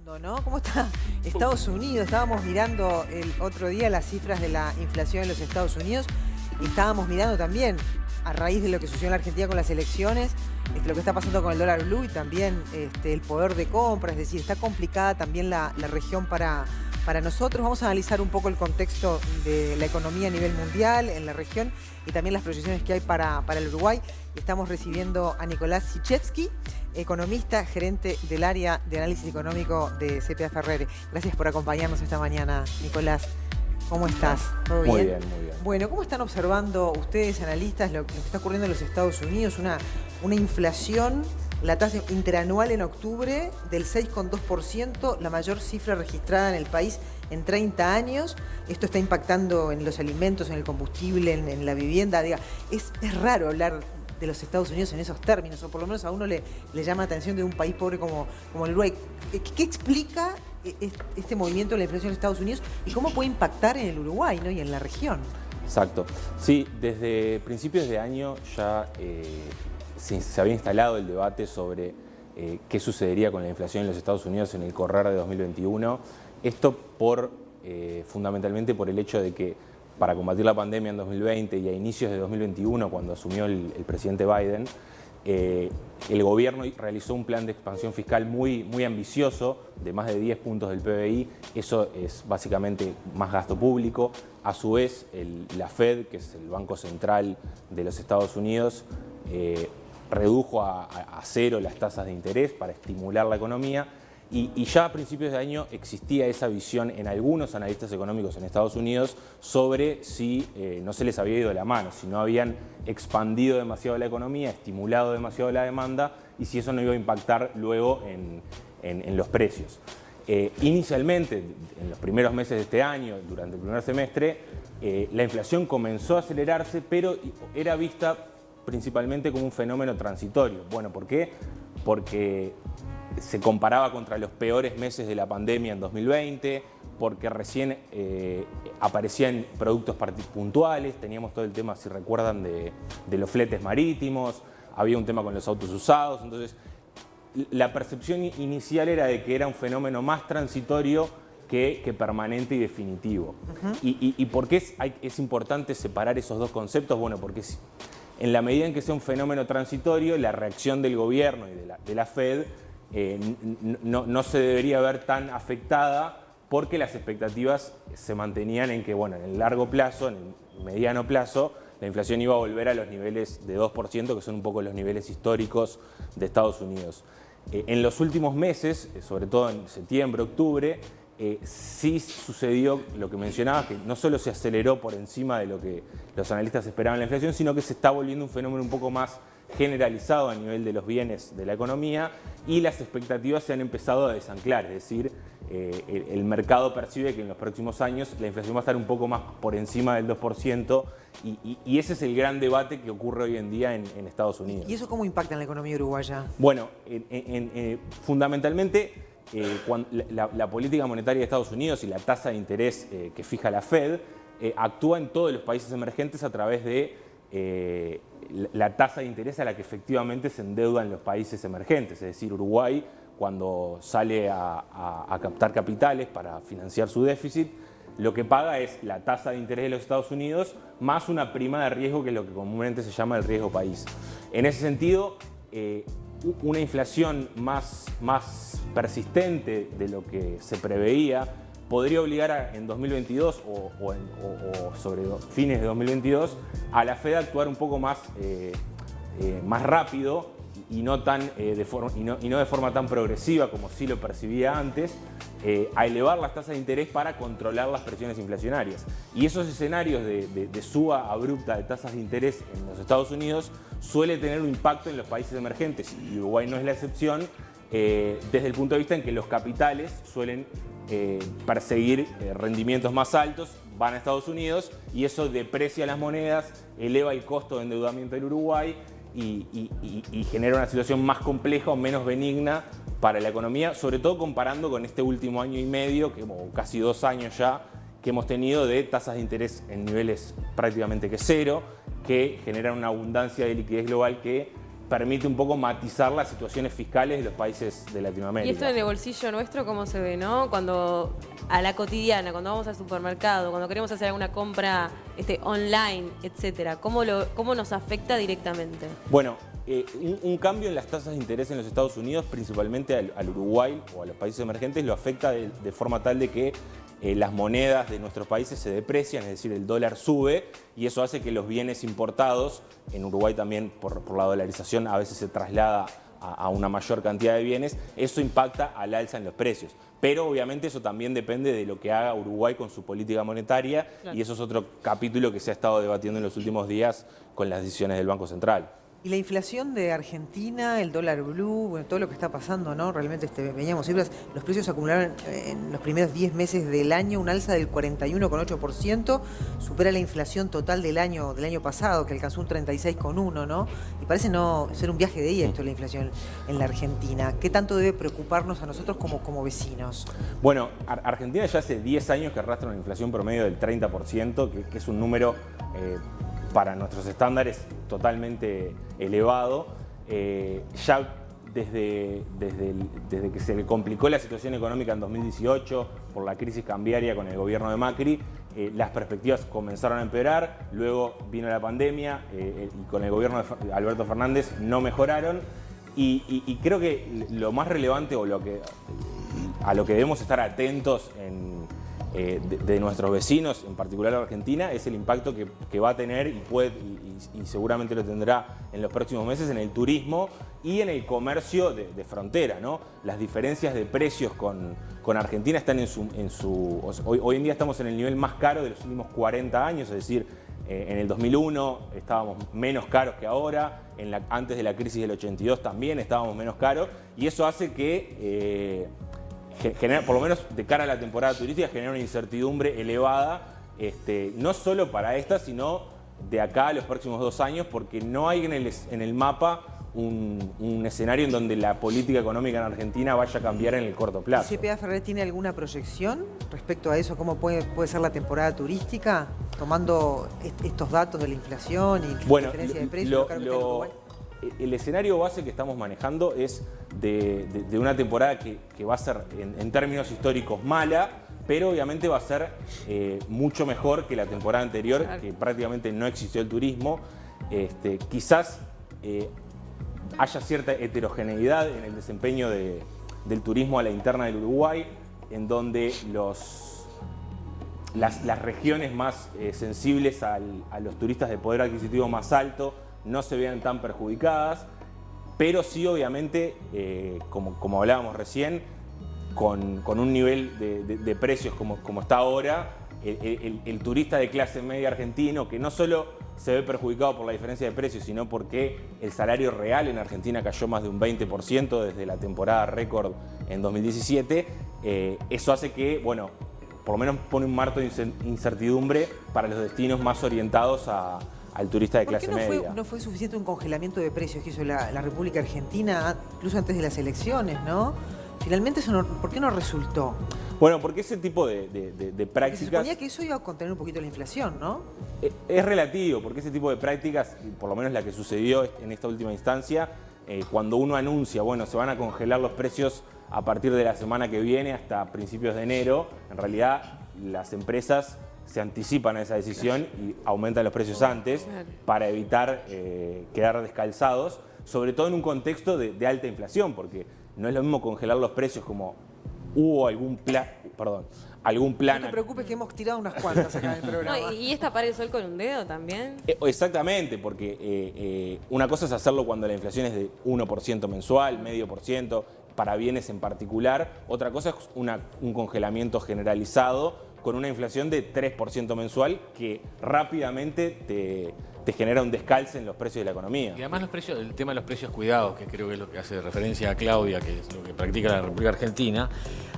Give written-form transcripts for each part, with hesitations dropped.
mundo, ¿no? ¿Cómo está Estados Unidos? Estábamos mirando el otro día las cifras de la inflación en los Estados Unidos y estábamos mirando también, a raíz de lo que sucedió en la Argentina con las elecciones, lo que está pasando con el dólar blue y también el poder de compra. Es decir, está complicada también la región para nosotros. Vamos a analizar un poco el contexto de la economía a nivel mundial en la región y también las proyecciones que hay para el Uruguay. Estamos recibiendo a Nicolás Sichevsky, economista, gerente del área de análisis económico de CPA Ferrer. Gracias por acompañarnos esta mañana, Nicolás. ¿Cómo estás? ¿Todo bien? Muy bien, muy bien. Bueno, ¿cómo están observando ustedes, analistas, lo que está ocurriendo en los Estados Unidos? Una inflación, la tasa interanual en octubre del 6,2%, la mayor cifra registrada en el país en 30 años. Esto está impactando en los alimentos, en el combustible, en la vivienda. Es raro hablar de los Estados Unidos en esos términos, o por lo menos a uno le llama la atención de un país pobre como el Uruguay. ¿Qué explica este movimiento de la inflación en Estados Unidos y cómo puede impactar en el Uruguay, ¿no? Y en la región? Exacto. Sí, desde principios de año ya se había instalado el debate sobre qué sucedería con la inflación en los Estados Unidos en el correr de 2021. Esto fundamentalmente por el hecho de que para combatir la pandemia en 2020 y a inicios de 2021, cuando asumió el presidente Biden, el gobierno realizó un plan de expansión fiscal muy ambicioso, de más de 10 puntos del PBI. Eso es básicamente más gasto público. A su vez, la Fed, que es el Banco Central de los Estados Unidos, redujo a cero las tasas de interés para estimular la economía. Y ya a principios de año existía esa visión en algunos analistas económicos en Estados Unidos sobre si no se les había ido de la mano, si no habían expandido demasiado la economía, estimulado demasiado la demanda y si eso no iba a impactar luego en los precios. Inicialmente, en los primeros meses de este año, durante el primer semestre, la inflación comenzó a acelerarse, pero era vista principalmente como un fenómeno transitorio. Bueno, ¿por qué? Porque se comparaba contra los peores meses de la pandemia en 2020, porque recién aparecían productos puntuales, teníamos todo el tema, si recuerdan, de los fletes marítimos, había un tema con los autos usados. Entonces la percepción inicial era de que era un fenómeno más transitorio que permanente y definitivo. ¿Y por qué es importante separar esos dos conceptos? Bueno, porque en la medida en que sea un fenómeno transitorio, la reacción del gobierno y de la Fed no se debería ver tan afectada, porque las expectativas se mantenían en que, bueno, en el largo plazo, en el mediano plazo, la inflación iba a volver a los niveles de 2%, que son un poco los niveles históricos de Estados Unidos. En los últimos meses, sobre todo en septiembre, octubre, sí sucedió lo que mencionaba, que no solo se aceleró por encima de lo que los analistas esperaban la inflación, sino que se está volviendo un fenómeno un poco más generalizado a nivel de los bienes de la economía y las expectativas se han empezado a desanclar. Es decir, el mercado percibe que en los próximos años la inflación va a estar un poco más por encima del 2% y ese es el gran debate que ocurre hoy en día en Estados Unidos. ¿Y eso cómo impacta en la economía uruguaya? Bueno, fundamentalmente la política monetaria de Estados Unidos y la tasa de interés que fija la Fed actúa en todos los países emergentes a través de la tasa de interés a la que efectivamente se endeudan los países emergentes. Es decir, Uruguay, cuando sale a captar capitales para financiar su déficit, lo que paga es la tasa de interés de los Estados Unidos más una prima de riesgo, que es lo que comúnmente se llama el riesgo país. En ese sentido, una inflación más persistente de lo que se preveía podría obligar en 2022 o sobre fines de 2022 a la Fed a actuar un poco más rápido y no de forma tan progresiva como sí lo percibía antes, a elevar las tasas de interés para controlar las presiones inflacionarias. Y esos escenarios de suba abrupta de tasas de interés en los Estados Unidos suele tener un impacto en los países emergentes, y Uruguay no es la excepción, desde el punto de vista en que los capitales suelen perseguir rendimientos más altos, van a Estados Unidos y eso deprecia las monedas, eleva el costo de endeudamiento del Uruguay y genera una situación más compleja o menos benigna para la economía, sobre todo comparando con este último año y medio, o casi 2 años ya, que hemos tenido de tasas de interés en niveles prácticamente que cero, que generan una abundancia de liquidez global que permite un poco matizar las situaciones fiscales de los países de Latinoamérica. Y esto en el bolsillo nuestro, ¿cómo se ve, no? Cuando a la cotidiana, cuando vamos al supermercado, cuando queremos hacer alguna compra online, etcétera, ¿cómo nos afecta directamente? Bueno, un cambio en las tasas de interés en los Estados Unidos, principalmente al Uruguay o a los países emergentes, lo afecta de forma tal de que las monedas de nuestros países se deprecian, es decir, el dólar sube y eso hace que los bienes importados, en Uruguay también por la dolarización a veces se traslada a una mayor cantidad de bienes, eso impacta al alza en los precios. Pero obviamente eso también depende de lo que haga Uruguay con su política monetaria, claro. Y eso es otro capítulo que se ha estado debatiendo en los últimos días con las decisiones del Banco Central. Y la inflación de Argentina, el dólar blue, bueno, todo lo que está pasando, ¿no? Realmente veníamos cifras, los precios acumularon en los primeros 10 meses del año un alza del 41,8%, supera la inflación total del año pasado, que alcanzó un 36,1%, ¿no? Y parece no ser un viaje de ida esto, la inflación en la Argentina. ¿Qué tanto debe preocuparnos a nosotros como vecinos? Bueno, Argentina ya hace 10 años que arrastra una inflación promedio del 30%, que es un número para nuestros estándares totalmente elevado. Ya desde que se le complicó la situación económica en 2018 por la crisis cambiaria con el gobierno de Macri, las perspectivas comenzaron a empeorar, luego vino la pandemia y con el gobierno de Alberto Fernández no mejoraron y creo que lo más relevante o a lo que debemos estar atentos de nuestros vecinos, en particular Argentina, es el impacto que va a tener y seguramente lo tendrá en los próximos meses en el turismo y en el comercio de frontera, ¿no? Las diferencias de precios con Argentina están hoy en día estamos en el nivel más caro de los últimos 40 años, es decir, en el 2001 estábamos menos caros que ahora, antes de la crisis del 82 también estábamos menos caros y eso hace que genera, por lo menos de cara a la temporada turística, genera una incertidumbre elevada, no solo para esta, sino de acá a los próximos 2 años, porque no hay en el mapa un escenario en donde la política económica en Argentina vaya a cambiar en el corto plazo. ¿CPA Ferrer tiene alguna proyección respecto a eso? ¿Cómo puede ser la temporada turística, tomando estos datos de la inflación y la diferencia de precios? El escenario base que estamos manejando es de una temporada que va a ser en términos históricos mala, pero obviamente va a ser mucho mejor que la temporada anterior, claro, que prácticamente no existió el turismo. Quizás haya cierta heterogeneidad en el desempeño del turismo a la interna del Uruguay, en donde las regiones más sensibles a los turistas de poder adquisitivo más alto no se vean tan perjudicadas, pero sí obviamente, como hablábamos recién, con un nivel de precios como está ahora, el turista de clase media argentino, que no solo se ve perjudicado por la diferencia de precios, sino porque el salario real en Argentina cayó más de un 20% desde la temporada récord en 2017, eso hace que, bueno, por lo menos pone un marco de incertidumbre para los destinos más orientados al turista de clase media. No fue suficiente un congelamiento de precios que hizo la República Argentina, incluso antes de las elecciones, ¿no? Finalmente, ¿por qué no resultó? Bueno, porque ese tipo de prácticas... Se suponía que eso iba a contener un poquito la inflación, ¿no? Es relativo, porque ese tipo de prácticas, por lo menos la que sucedió en esta última instancia, cuando uno anuncia, bueno, se van a congelar los precios a partir de la semana que viene hasta principios de enero, en realidad las empresas se anticipan a esa decisión y aumentan los precios antes para evitar quedar descalzados, sobre todo en un contexto de alta inflación, porque no es lo mismo congelar los precios como hubo algún plan. No te preocupes que hemos tirado unas cuantas acá en el programa. No, ¿y tapar el sol con un dedo también? Exactamente, porque una cosa es hacerlo cuando la inflación es de 1% mensual, 0,5%, para bienes en particular. Otra cosa es un congelamiento generalizado con una inflación de 3% mensual que rápidamente te genera un descalce en los precios de la economía. Y además el tema de los precios cuidados, que creo que es lo que hace referencia a Claudia, que es lo que practica la República Argentina,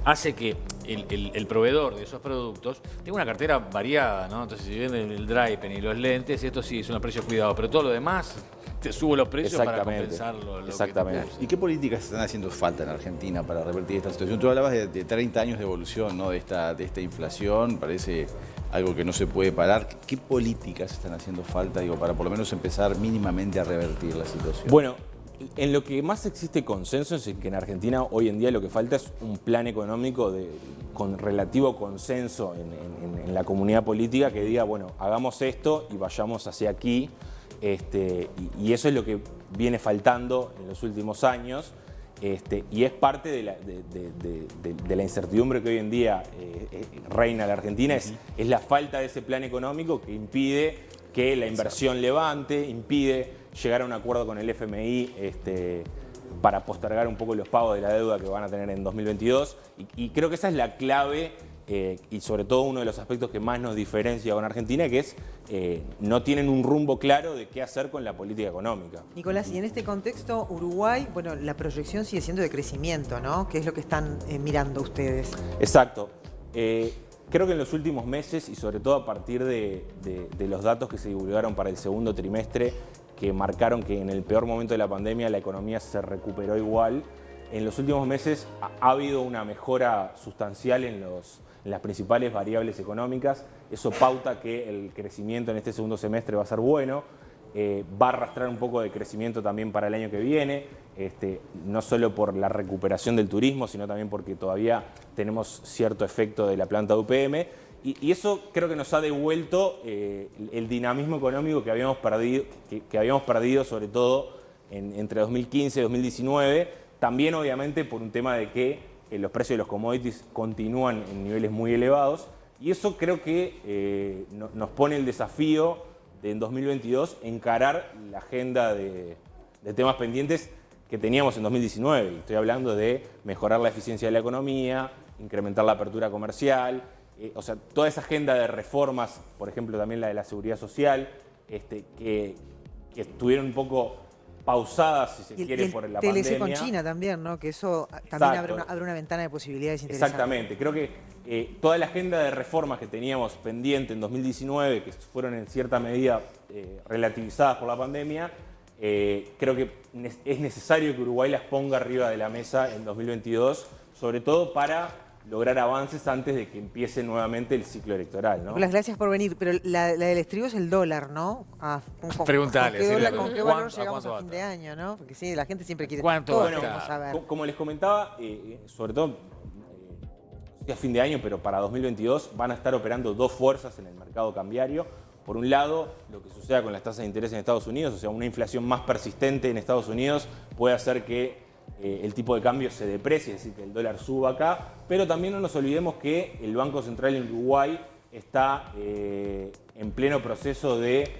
hace que el proveedor de esos productos tenga una cartera variada, ¿no? Entonces, si venden el Drypen y los lentes, esto sí es una precio cuidado, pero todo lo demás te subo los precios para compensarlo. Exactamente. ¿Y qué políticas están haciendo falta en Argentina para revertir esta situación? Tú hablabas de 30 años de evolución, ¿no? de esta inflación, parece algo que no se puede parar. ¿Qué políticas están haciendo falta, para por lo menos empezar mínimamente a revertir la situación? Bueno, En lo que más existe consenso es en que en Argentina hoy en día lo que falta es un plan económico con relativo consenso en la comunidad política que diga, bueno, hagamos esto y vayamos hacia aquí. Y eso es lo que viene faltando en los últimos años. Y es parte de la incertidumbre que hoy en día reina en la Argentina, es la falta de ese plan económico que impide que la inversión levante, impide llegar a un acuerdo con el FMI para postergar un poco los pagos de la deuda que van a tener en 2022. Y creo que esa es la clave y sobre todo uno de los aspectos que más nos diferencia con Argentina, que es no tienen un rumbo claro de qué hacer con la política económica. Nicolás, y en este contexto, Uruguay, bueno, la proyección sigue siendo de crecimiento, ¿no? ¿Qué es lo que están mirando ustedes? Exacto. Creo que en los últimos meses, y sobre todo a partir de los datos que se divulgaron para el segundo trimestre, que marcaron que en el peor momento de la pandemia la economía se recuperó igual, en los últimos meses ha habido una mejora sustancial en las principales variables económicas. Eso pauta que el crecimiento en este segundo semestre va a ser bueno. Va a arrastrar un poco de crecimiento también para el año que viene, no solo por la recuperación del turismo, sino también porque todavía tenemos cierto efecto de la planta de UPM. Y eso creo que nos ha devuelto el dinamismo económico que habíamos perdido sobre todo entre 2015 y 2019, también obviamente por un tema de que los precios de los commodities continúan en niveles muy elevados, y eso creo que nos pone el desafío de en 2022 encarar la agenda de temas pendientes que teníamos en 2019. Y estoy hablando de mejorar la eficiencia de la economía, incrementar la apertura comercial, o sea, toda esa agenda de reformas, por ejemplo también la de la seguridad social, que estuvieron un poco pausadas, si se quiere, por la TLC pandemia. con China también, ¿no? Que eso también Exacto. abre una ventana de posibilidades interesantes. Exactamente. Creo que toda la agenda de reformas que teníamos pendiente en 2019, que fueron en cierta medida relativizadas por la pandemia, creo que es necesario que Uruguay las ponga arriba de la mesa en 2022, sobre todo para lograr avances antes de que empiece nuevamente el ciclo electoral, ¿no? Nicolás, gracias por venir, pero la del estribo es el dólar, ¿no? Preguntale, ¿Con qué valor ¿cuánto llegamos a va a fin de año, no? Porque sí, la gente siempre quiere... ¿Cuánto todos va a queremos estar? saber. Como les comentaba, sobre todo a fin de año, pero para 2022 van a estar operando dos fuerzas en el mercado cambiario. Por un lado, lo que suceda con las tasas de interés en Estados Unidos, o sea, una inflación más persistente en Estados Unidos puede hacer que el tipo de cambio se deprecie, es decir, que el dólar suba acá, pero también no nos olvidemos que el Banco Central en Uruguay está en pleno proceso de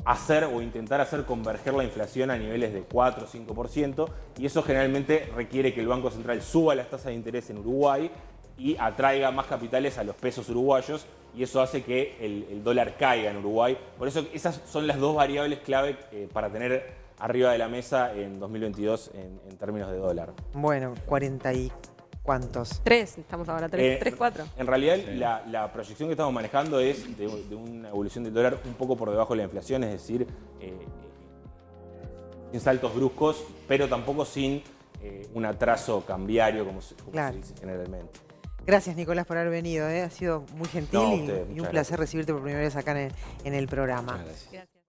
hacer o intentar hacer converger la inflación a niveles de 4 o 5%, y eso generalmente requiere que el Banco Central suba las tasas de interés en Uruguay y atraiga más capitales a los pesos uruguayos, y eso hace que el dólar caiga en Uruguay. Por eso esas son las dos variables clave para tener arriba de la mesa en 2022 en términos de dólar. Bueno, 40 y ¿cuántos? 3, estamos ahora, 3, 4. En realidad la proyección que estamos manejando es de una evolución del dólar un poco por debajo de la inflación, es decir, sin saltos bruscos, pero tampoco sin un atraso cambiario como se dice generalmente. Gracias, Nicolás, por haber venido. Ha sido muy gentil No, y un muchas placer recibirte por primera vez acá en el programa. Muchas gracias. Gracias.